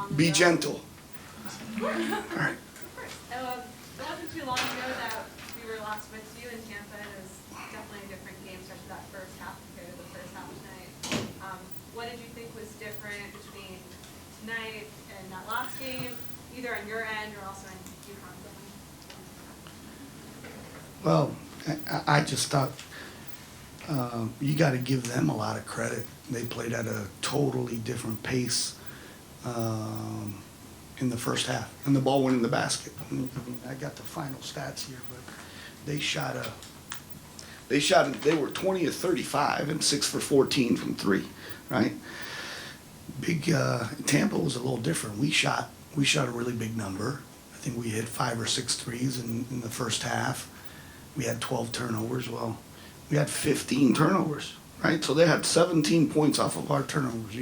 long ago. Be gentle. Of course. All right. Of course. It wasn't too long ago that we were last with you in Tampa. It was definitely a different game, especially that first half compared to the first half tonight. What did you think was different between tonight and that last game, either on your end or also in UConn's end? Well, I just thought you got to give them a lot of credit. They played at a totally different pace in the first half, and the ball went in the basket. I mean, I got the final stats here, but they were 20 of 35 and 6 for 14 from three, right? Tampa was a little different. We shot a really big number. I think we hit 5 or 6 threes in the first half. We had 12 turnovers. Well, we had 15 turnovers, right? So they had 17 points off of our turnovers.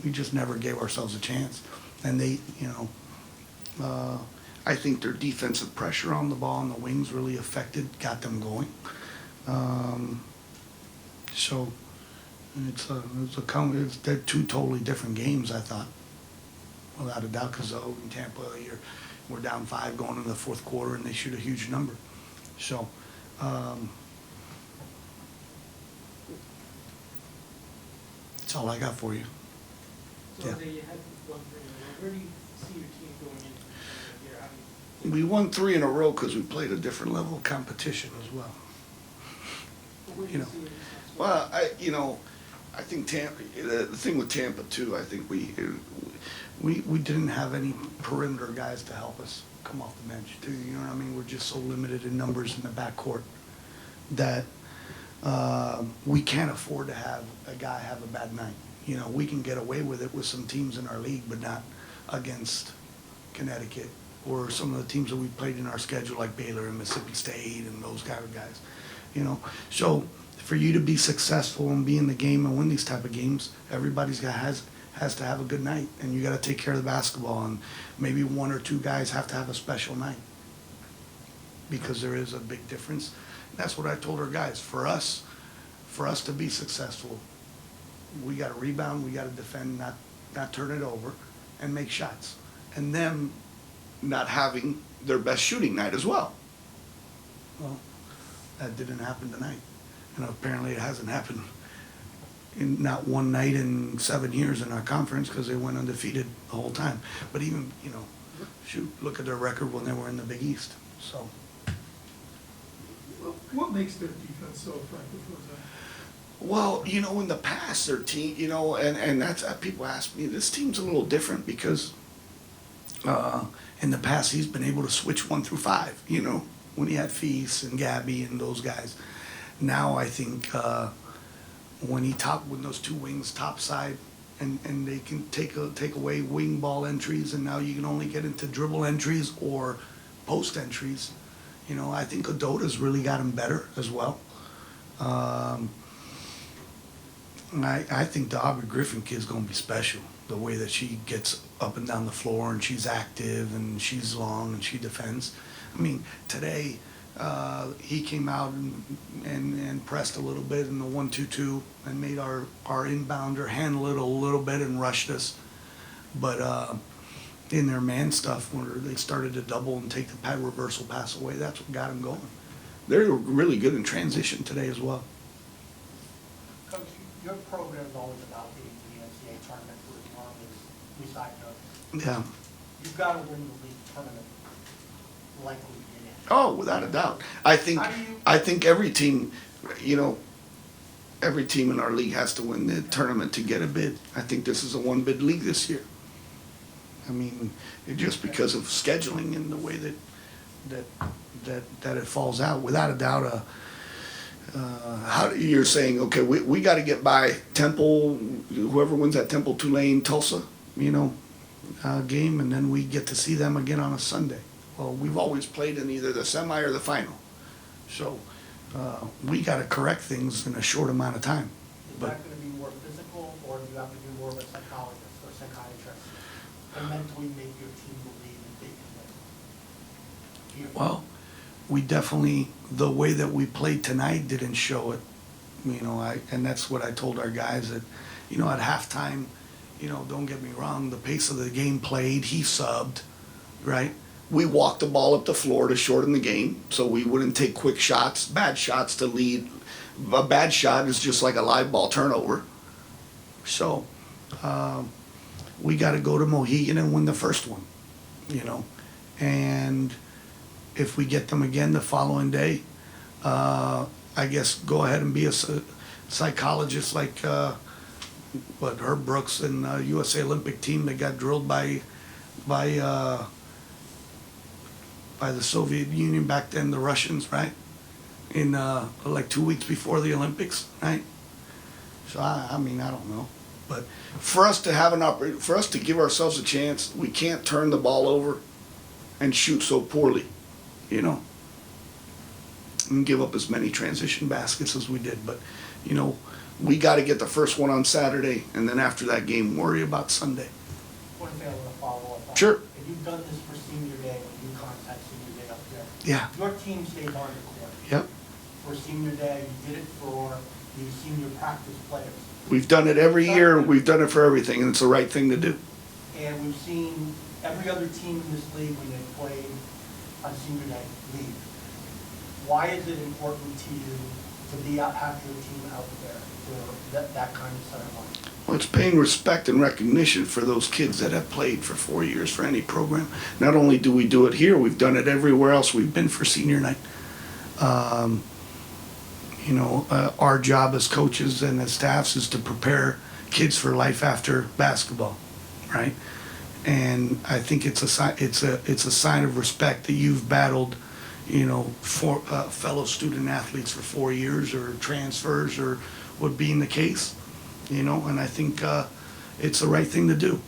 We just never gave ourselves a chance. And they, I think their defensive pressure on the ball and the wings really got them going. So they're two totally different games, I thought, without a doubt. Because in Tampa, we're down 5 going into the fourth quarter, and they shoot a huge number. So. That's all I got for you. So Yeah. they had 1-3. Where do you see your team going into the year? How do you We won 3 in a row because we played a different level of competition as well. where do You you know. see your next one? Well, I think Tampa. The thing with Tampa too, I think we didn't have any perimeter guys to help us come off the bench too. You know what I mean? We're just so limited in numbers in the backcourt that we can't afford to have a guy have a bad night. We can get away with it with some teams in our league, but not against Connecticut or some of the teams that we played in our schedule, like Baylor and Mississippi State and those kind of guys. So for you to be successful and be in the game and win these type of games, everybody's has to have a good night, and you got to take care of the basketball, and maybe 1 or 2 guys have to have a special night because there is a big difference. That's what I told our guys. For us to be successful, we got to rebound, we got to defend, not turn it over, and make shots. And them not having their best shooting night as well. Well, that didn't happen tonight. And apparently it hasn't happened in not one night in 7 years in our conference because they went undefeated the whole time. But even, look at their record when they were in the Big East. So. What makes their defense so effective, Jose? Well, in the past, their team, and that's people ask me, this team's a little different because in the past he's been able to switch 1 through 5, when he had Feast and Gabby and those guys. Now I think when those 2 wings topside and they can take away wing ball entries, and now you can only get into dribble entries or post entries. I think Odota's really got him better as well. I think the Aubrey Griffin kid's going to be special. The way that she gets up and down the floor, and she's active, and she's long, and she defends. I mean, today he came out and pressed a little bit in the 1-2-2 and made our inbounder handle it a little bit and rushed us. But in their man stuff, where they started to double and take the pad reversal pass away, that's what got them going. They're really good in transition today as well. Coach, your program is always about getting to the NCAA tournament for as long as we side know. Yeah. You've got to win the league tournament like we did in. Oh, without a doubt. I think every team, every team in our league has to win the tournament to get a bid. I think this is a 1-bid league this year. I mean, just because of scheduling and the way that it falls out, without a doubt. How you're saying? Okay, we got to get by Temple. Whoever wins that Temple, Tulane, Tulsa, game, and then we get to see them again on a Sunday. Well, we've always played in either the semi or the final, so we got to correct things in a short amount of time. Is that going to be more physical, or do you have to do more of a psychologist or psychiatrist to mentally make your team believe that they can win? Well, we definitely, the way that we played tonight didn't show it. And that's what I told our guys, that, at halftime, you know, don't get me wrong, the pace of the game played, he subbed, right? We walked the ball up the floor to shorten the game, so we wouldn't take quick shots, bad shots to lead. A bad shot is just like a live ball turnover. So, we gotta go to Mohegan and win the first one, you know? And if we get them again the following day, I guess go ahead and be a psychologist like, Herb Brooks and USA Olympic team that got drilled by the Soviet Union back then, the Russians, right? In like 2 weeks before the Olympics, right? So I mean, I don't know, but for us to have for us to give ourselves a chance, we can't turn the ball over and shoot so poorly, you know, and give up as many transition baskets as we did. But you know, we got to get the first one on Saturday, and then after that game, worry about Sunday. One thing I want to follow up on. Sure. If you've done this for senior day, when UConn had senior day up there. Yeah. Your team stayed on the court. Yep. For senior day, you did it for the senior practice players. We've done it every year. We've done it for everything, and it's the right thing to do. And we've seen every other team in this league, when they played on senior day, leave. Why is it important to you to be out, have your team out there for that kind of ceremony? Well, it's paying respect and recognition for those kids that have played for 4 years for any program. Not only do we do it here, we've done it everywhere else we've been for senior night. You know, our job as coaches and as staffs is to prepare kids for life after basketball, right? And I think it's a sign of respect that you've battled, you know, for fellow student athletes for 4 years, or transfers, or what being the case, you know. And I think it's the right thing to do.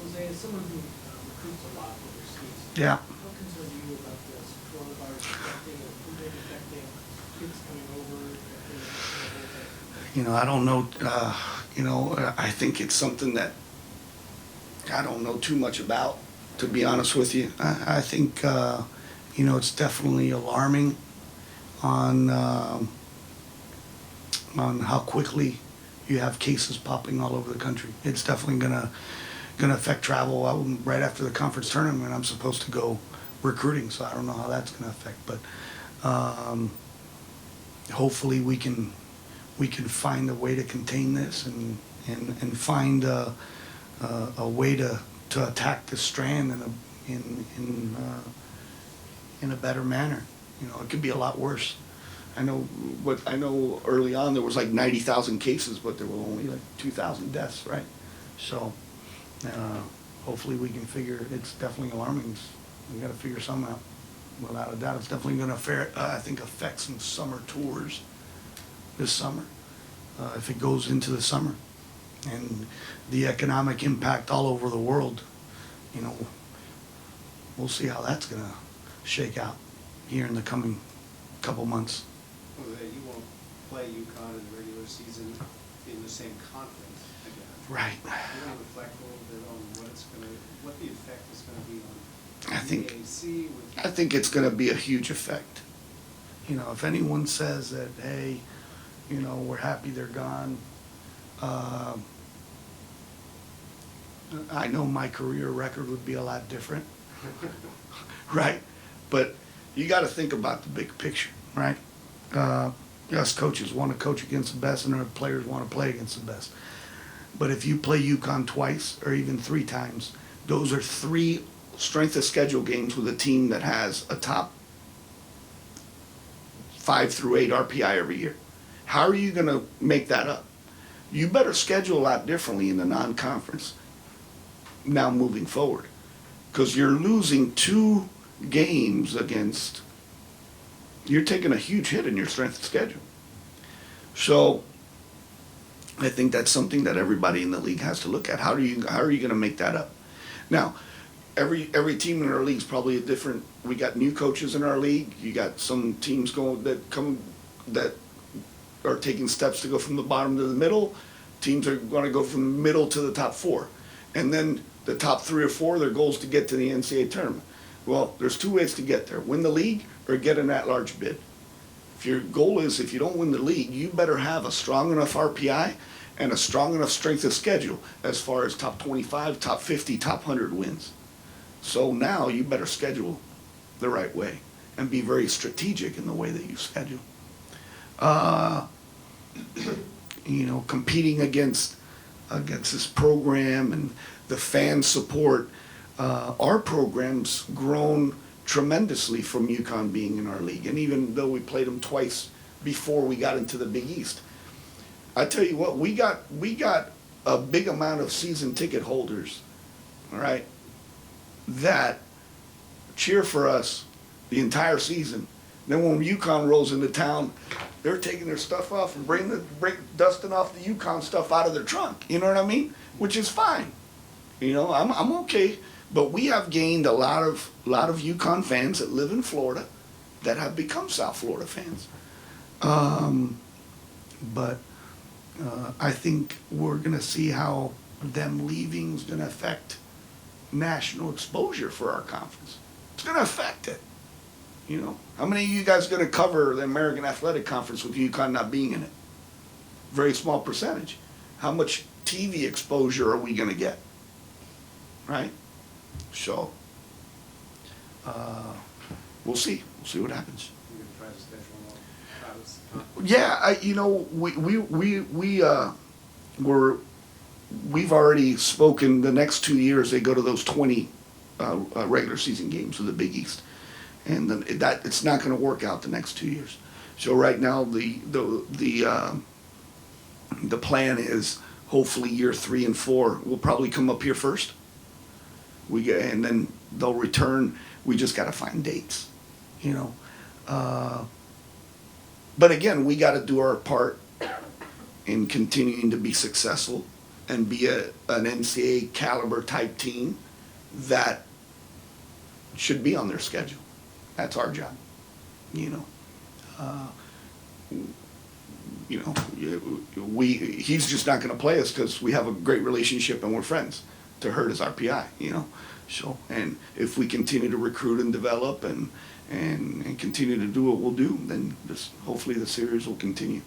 Jose, as someone who recruits a lot overseas, Yeah. how concerned are you about this coronavirus affecting or improving, affecting kids coming over, affecting the whole thing? You know, I don't know. You know, I think it's something that I don't know too much about, to be honest with you. I think, you know, it's definitely alarming on how quickly you have cases popping all over the country. It's definitely gonna affect travel. Right after the conference tournament, I'm supposed to go recruiting, so I don't know how that's gonna affect. But hopefully we can find a way to contain this and find a way to attack this strand in a better manner. You know, it could be a lot worse. I know early on there was like 90,000 cases, but there were only like 2,000 deaths, right? So hopefully we can figure. It's definitely alarming. We got to figure something out. Without a doubt, it's definitely going to I think affect some summer tours this summer, if it goes into the summer, and the economic impact all over the world. You know, we'll see how that's going to shake out here in the coming couple months. Jose, you won't play UConn in the regular season in the same conference again. Right. You want to reflect a little bit on what the effect is going to be on I think UAC with. I think it's going to be a huge effect. You know, if anyone says that, hey, you know, we're happy they're gone, I know my career record would be a lot different, right? But you got to think about the big picture, right? Us coaches want to coach against the best, and our players want to play against the best. But if you play UConn twice or even 3 times, those are 3 strength of schedule games with a team that has a top 5 through 8 RPI every year. How are you going to make that up? You better schedule a lot differently in the non-conference now moving forward, because you're losing 2 games against. You're taking a huge hit in your strength of schedule. So I think that's something that everybody in the league has to look at. How are you going to make that up? Now, every team in our league is probably a different. We got new coaches in our league. You got some teams that are taking steps to go from the bottom to the middle. Teams are going to go from the middle to the top 4, and then the top 3 or 4. Their goal is to get to the NCAA tournament. Well, there's 2 ways to get there: win the league or get an at-large bid. If your goal is, if you don't win the league, you better have a strong enough RPI and a strong enough strength of schedule as far as top 25, top 50, top 100 wins. So now you better schedule the right way and be very strategic in the way that you schedule. You know, competing against this program and the fan support, our program's grown tremendously from UConn being in our league. And even though we played them twice before we got into the Big East, I tell you what, we got a big amount of season ticket holders, all right, that cheer for us the entire season. Then when UConn rolls into town, they're taking their stuff off and dusting off the UConn stuff out of their trunk. You know what I mean? Which is fine. You know, I'm okay. But we have gained a lot of UConn fans that live in Florida that have become South Florida fans. But I think we're going to see how them leaving is going to affect national exposure for our conference. It's going to affect it. You know, how many of you guys are going to cover the American Athletic Conference with UConn not being in it? Very small percentage. How much TV exposure are we going to get? Right? So, we'll see. We'll see what happens. You're gonna try to schedule more crowds, huh? Yeah, we've already spoken. The next 2 years, they go to those 20 regular season games of the Big East, and then that it's not going to work out the next 2 years. So right now, the plan is hopefully year 3 and 4 will probably come up here first. And then they'll return. We just got to find dates, you know. But again, we got to do our part in continuing to be successful and be an NCAA caliber type team that should be on their schedule. That's our job, you know. He's just not going to play us because we have a great relationship and we're friends to hurt his RPI, you know. So, and if we continue to recruit and develop and continue to do what we'll do, then hopefully the series will continue.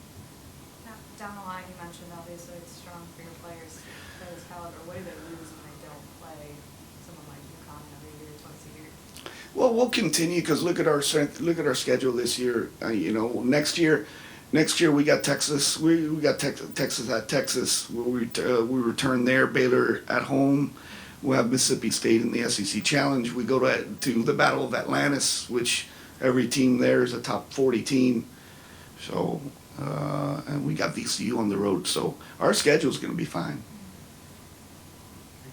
Now, down the line, you mentioned obviously it's strong for your players for this caliber. What do they lose when they don't play someone like UConn every year, twice a year? Well, we'll continue because look at our strength. Look at our schedule this year. You know, next year we got Texas. We got Texas at Texas. We return there. Baylor at home. We'll have Mississippi State in the SEC Challenge. We go to the Battle of Atlantis, which every team there is a top 40 team. So, and we got VCU on the road. So our schedule is going to be fine.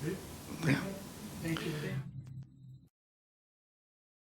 Okay. Yeah. Thank you.